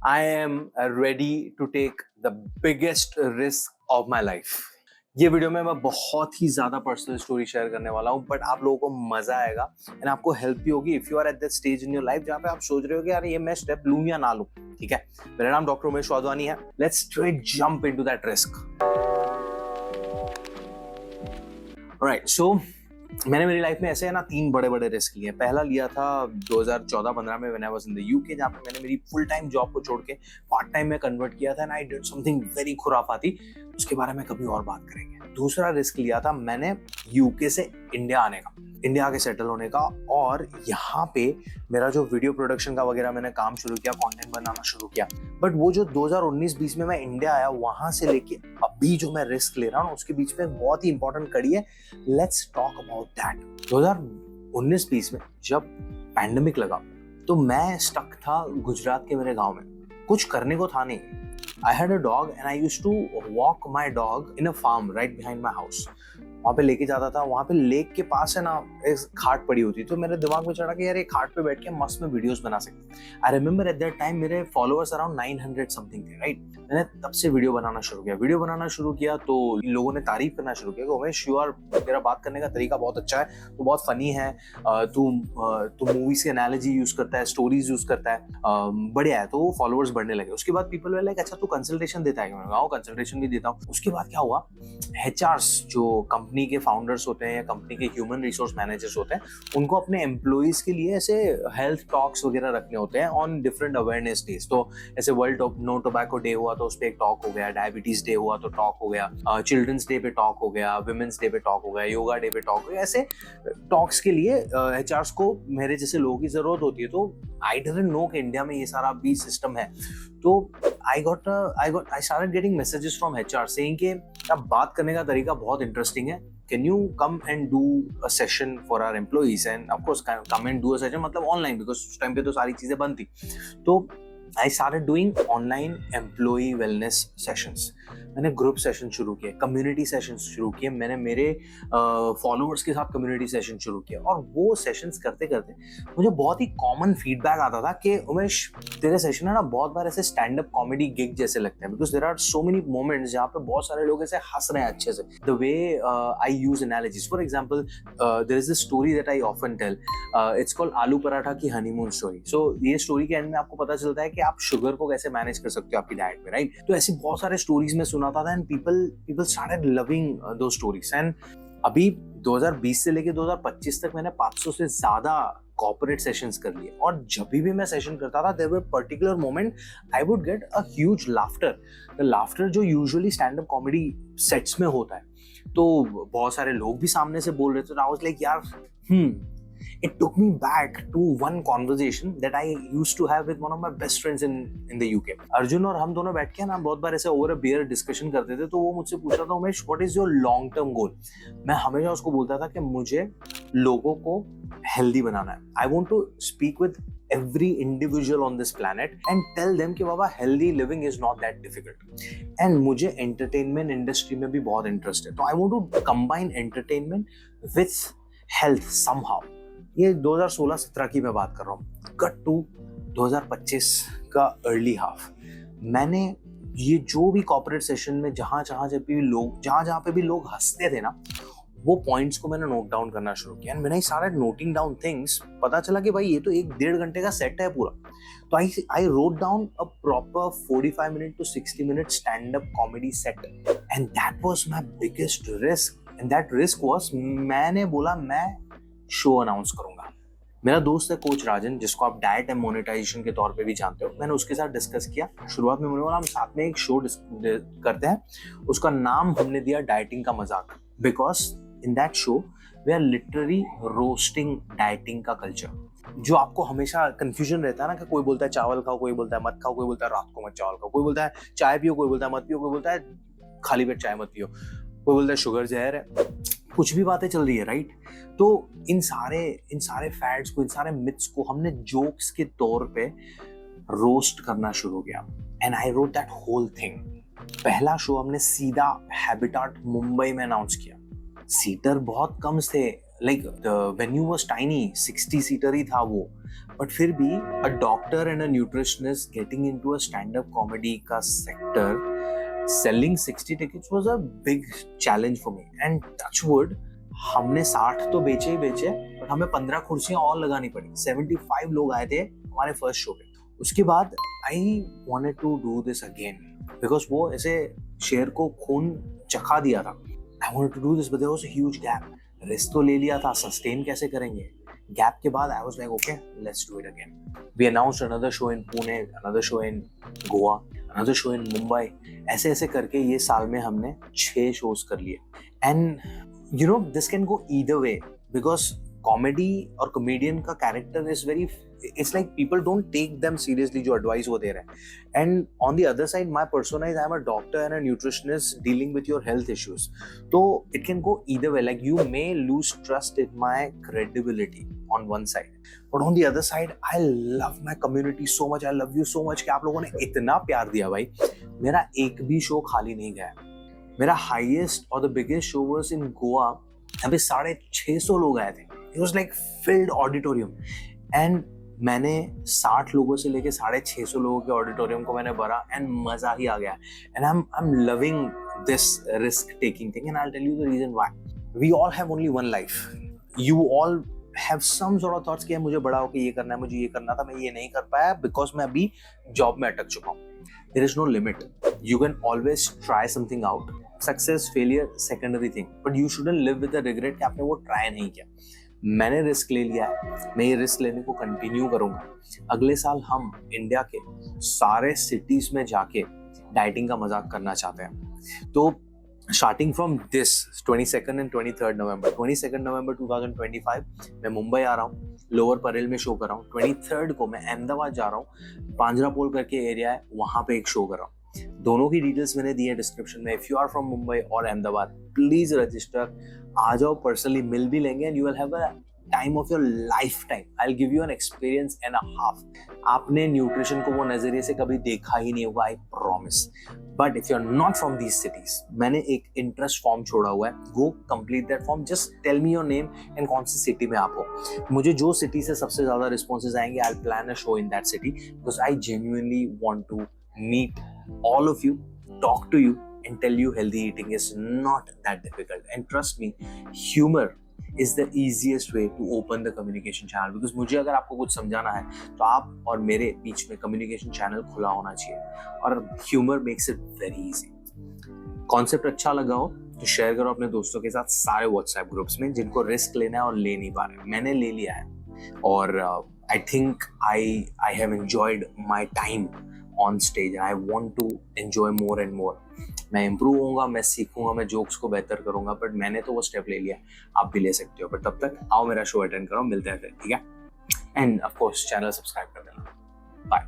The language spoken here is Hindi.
I am ready to take the biggest risk of my life. ये वीडियो में मैं बहुत ही ज्यादा पर्सनल स्टोरी शेयर करने वाला हूँ, बट आप लोगों को मजा आएगा एंड आपको हेल्प भी होगी if you are at that stage in your life जहाँ पे आप सोच रहे हो कि यार ये मैं स्टेप लूं या ना लूं। ठीक है, मेरा नाम डॉक्टर उमेश वाधवानी है। Let's straight jump into that risk. Alright, so मैंने मेरी लाइफ में ऐसे है ना 3 बड़े बड़े रिस्क लिए। पहला लिया था 2014-15 में when I was in the UK, जहाँ पे मैंने मेरी फुल टाइम जॉब को छोड़ के पार्ट टाइम में कन्वर्ट किया था and I did something very खुराफाती। उसके बारे में कभी और बात करेंगे। दूसरा रिस्क लिया था मैंने यूके से इंडिया आने का, इंडिया आके सेटल होने का, और यहाँ पे मेरा जो वीडियो प्रोडक्शन का वगैरह मैंने काम शुरू किया, कंटेंट बनाना शुरू किया। बट वो जो 2019-20 में मैं इंडिया आया, वहां से लेके अभी जो मैं रिस्क ले रहा हूँ उसके बीच में बहुत ही इंपॉर्टेंट कड़ी है। Let's talk about that. 2019-20 में जब पैंडेमिक लगा तो मैं स्टक था गुजरात के मेरे गाँव में, कुछ करने को था नहीं। I had a dog and I used to walk my dog in a farm right behind my house. वहाँ पे लेके जाता था। वहाँ पे लेक के पास है ना एक खाट पड़ी होती, तो मेरे दिमाग में चढ़ा कि यार ये खाट पे बैठ के मस्त में वीडियोस बना सकते। I remember at that time मेरे फॉलोअर्स अराउंड 900 समथिंग थे, राइट। मैंने तब से वीडियो बनाना शुरू किया तो लोगों ने तारीफ करना शुरू किया कि उमेश यू आर, तेरा बात करने का तरीका बहुत अच्छा है, तू बहुत फनी है, तू मूवीज की एनालॉजी यूज करता है, स्टोरीज यूज करता है, बढ़िया है। तो वो फॉलोअर्स बढ़ने लगे। उसके बाद पीपल वर लाइक अच्छा तू कंसल्टेशन देता है? मैंने कहा कंसल्टेशन भी देता हूँ। उसके बाद क्या हुआ, एचआरस जो कंपनी के फाउंडर्स होते हैं या कंपनी के ह्यूमन रिसोर्स मैनेजर्स होते हैं, उनको अपने एम्प्लॉइज के लिए ऐसे हेल्थ टॉक्स वगैरह रखने होते हैं ऑन डिफरेंट अवेयरनेस डेज। तो ऐसे वर्ल्ड नो टोबैको डे हुआ तो उस पर एक टॉक हो गया, डायबिटीज डे हुआ तो टॉक हो गया, चिल्ड्रंस डे पे टॉक हो गया, वुमेन्स डे पे टॉक हो गया, योगा डे पे टॉक हो गया। ऐसे टॉक्स के लिए एचआरस को मेरे जैसे लोगों की जरूरत होती है। तो आई डिडंट नो कि इंडिया में ये सारा भी सिस्टम है। तो I started getting messages from HR saying कि अब बात करने का तरीका बहुत इंटरेस्टिंग है, can you come and do a session for our employees? And of course come and do a session मतलब ऑनलाइन, because उस टाइम पे तो सारी चीजें बंद थी। तो I started doing online employee wellness sessions. मैंने ग्रुप सेशन शुरू किए, कम्युनिटी सेशन शुरू किए, मैंने मेरे फॉलोअर्स के साथ कम्युनिटी सेशन शुरू किया। और वो सेशंस करते करते मुझे बहुत ही कॉमन फीडबैक आता था कि उमेश तेरे सेशन है ना बहुत बार ऐसे स्टैंड अप कॉमेडी गिग जैसे लगते हैं, because there are so many moments जहाँ पे बहुत सारे लोग ऐसे हंस रहे हैं अच्छे से। The way I use analogies, for example there is this story that I often tell, it's called aloo paratha की हनीमून स्टोरी। सो ये स्टोरी के एंड में आपको पता चलता है कि आप शुगर को कैसे मैनेज कर सकते हो आपकी डाइट में, राइट। तो ऐसी बहुत सारे स्टोरीज में सुनाता था एंड पीपल स्टार्टेड लविंग दो स्टोरीज। एंड अभी 2020 से लेके 2025 तक मैंने 500 से ज्यादा कॉर्पोरेट सेशंस कर लिए। और जब भी मैं सेशन करता था there were particular moment I would get a huge laughter, the laughter जो usually stand up comedy sets में होता है। तो बहुत सारे लोग भी सामने से बोल रहे थे। आई वाज लाइक यार it took me back to one conversation that I used to have with one of my best friends in the UK. Arjun और हम दोनों बैठ के ना बहुत बार ऐसे ओवर अ बियर डिस्कशन करते थे। तो वो मुझसे पूछ रहा था Umesh what is your long term goal. मैं हमेशा उसको बोलता था कि मुझे लोगों को हेल्दी बनाना है। I want to speak with every individual on this planet and tell them कि बाबा healthy living is not that difficult. and मुझे entertainment industry में भी बहुत इंटरेस्ट है। तो I want to combine entertainment with health somehow. ये 2016-17 की मैं बात कर रहा हूँ। कट टू 2025 का अर्ली हाफ, मैंने ये जो भी कॉर्पोरेट सेशन में जहाँ पे भी लोग हंसते थे ना, वो पॉइंट्स को मैंने नोट डाउन करना शुरू किया। And when I started noting down things, पता चला कि भाई ये तो 1-1.5 घंटे का सेट है पूरा। तो I wrote down a proper 45 minute to 60 minute stand up comedy set. And that was my biggest risk. And that risk was, मैंने बोला मैं शो अनाउंस करूंगा। मेरा दोस्त है कोच राजन, जिसको आप डाइट एंड मोनेटाइजेशन के तौर पे भी जानते हो। मैंने उसके साथ डिस्कस किया। शुरुआत में मैंने बोला हम साथ में एक शो करते हैं। उसका नाम हमने दिया डाइटिंग का मजाक, because in that show we are literally roasting dieting का कल्चर। जो आपको हमेशा कंफ्यूजन रहता है ना कि कोई बोलता है चावल खाओ, कोई बोलता है मत खाओ, कोई बोलता है रात को मत चावल खाओ, कोई बोलता है चाय पियो, कोई बोलता है मत पियो, कोई बोलता है खाली पेट चाय मत पियो, कोई बोलता है शुगर जहर है। कुछ भी बातें चल रही है, राइट। तो इन सारे फैक्ट्स को, इन सारे मिथ्स को हमने जोक्स के तौर पे रोस्ट करना शुरू किया। And I wrote that whole thing. पहला शो हमने सीधा हैबिटाट मुंबई में अनाउंस किया। सीटर बहुत कम थे like the venue was tiny, 60 seater ही था वो, बट फिर भी a doctor and a nutritionist getting into a stand up comedy का sector, selling 60 tickets was a big challenge for me. And touch wood, हमने 60 तो बेचे ही बेचे, बट हमें 15 कुर्सियां और लगानी पड़ी। 75 लोग आए थे हमारे फर्स्ट शो पे। उसके बाद I wanted to do this again, because वो ऐसे शेर को खून चखा दिया था। I wanted to do this, but there was a huge gap. Risk तो ले लिया था, सस्टेन कैसे करेंगे? गैप के बाद I was like okay, let's do it again. We announced another show in Pune, another show in Goa, another show in Mumbai. ऐसे ऐसे करके ये साल में हमने 6 शोज कर लिए। And you know, this can go either way, because comedy और comedian का character is very, it's like people don't take them seriously जो advice वो दे रहे हैं। And on the other side, my persona is I'm a doctor and a nutritionist dealing with your health issues, so it can go either way. Like you may lose trust in my credibility on one side, but on the other side I love my community so much, I love you so much कि आप लोगों ने इतना प्यार दिया भाई, मेरा एक भी शो खाली नहीं गया। मेरा हाईएस्ट और the biggest show was in Goa, यहाँ पे 650 लोग आए थे। It was like field auditorium, and मैंने 60 लोगों से लेके 650 लोगों के ऑडिटोरियम को मैंने भरा, एंड मजा ही आ गया। And I am loving this risk taking thing, and I will tell you the reason why. We all have only one life, you all have some sort of thoughts कि मुझे बड़ा होकर ये करना है, मुझे ये करना था, मैं ये नहीं कर पाया बिकॉज मैं अभी जॉब में अटक चुका हूँ। There is no limit, you can always try something out. Success failure secondary thing, but you shouldn't live with the regret कि आपने वो ट्राई नहीं किया। मैंने रिस्क ले लिया है, मैं ये रिस्क लेने को कंटिन्यू करूंगा। अगले साल हम इंडिया के सारे सिटीज में जाके डाइटिंग का मजाक करना चाहते हैं। तो स्टार्टिंग फ्रॉम दिस 22 एंड 23 नवंबर, 22 नवंबर 2025 मैं मुंबई आ रहा हूँ, लोअर परेल में शो कर रहा हूँ। 23 को मैं अहमदाबाद जा रहा हूँ, पांजरापोल करके एरिया है, वहां पे एक शो कर रहा हूँ। दोनों की डिटेल्स मैंने दी है डिस्क्रिप्शन में। If you are from Mumbai और अहमदाबाद, प्लीज रजिस्टर, आ जाओ, पर्सनली मिल भी लेंगे, and you will have a time of your life time. I will give you an experience and a half. आपने न्यूट्रिशन को वो नजरिए से कभी देखा ही नहीं होगा, I promise. But if you are not from these cities, मैंने एक इंटरेस्ट फॉर्म छोड़ा हुआ है, go complete that form, just tell me your name and कौन सी सिटी में आप हो। मुझे जो सिटी से सबसे ज्यादा रिस्पॉन्सेज आएंगे, I will plan a show in that city, because I genuinely want to meet all of you, talk to you, and tell you healthy eating is not that difficult. And trust me, humor is the easiest way to open the communication channel, because मुझे अगर आपको कुछ समझाना है तो आप और मेरे बीच में communication channel खुला होना चाहिए, और humor makes it very easy. Concept अच्छा लगा हो तो शेयर करो अपने दोस्तों के साथ सारे व्हाट्सएप ग्रुप्स में जिनको रिस्क लेना है और ले नहीं पा रहे। मैंने ले लिया है, और I think I have enjoyed my time on stage, and I want to enjoy more and more. मैं इंप्रूव होऊंगा, मैं सीखूंगा, मैं जोक्स को बेहतर करूंगा, बट मैंने तो वो स्टेप ले लिया, आप भी ले सकते हो। बट तब तक आओ मेरा शो अटेंड करो, मिलते हैं फिर, ठीक है? End of course channel subscribe कर देना। बाय।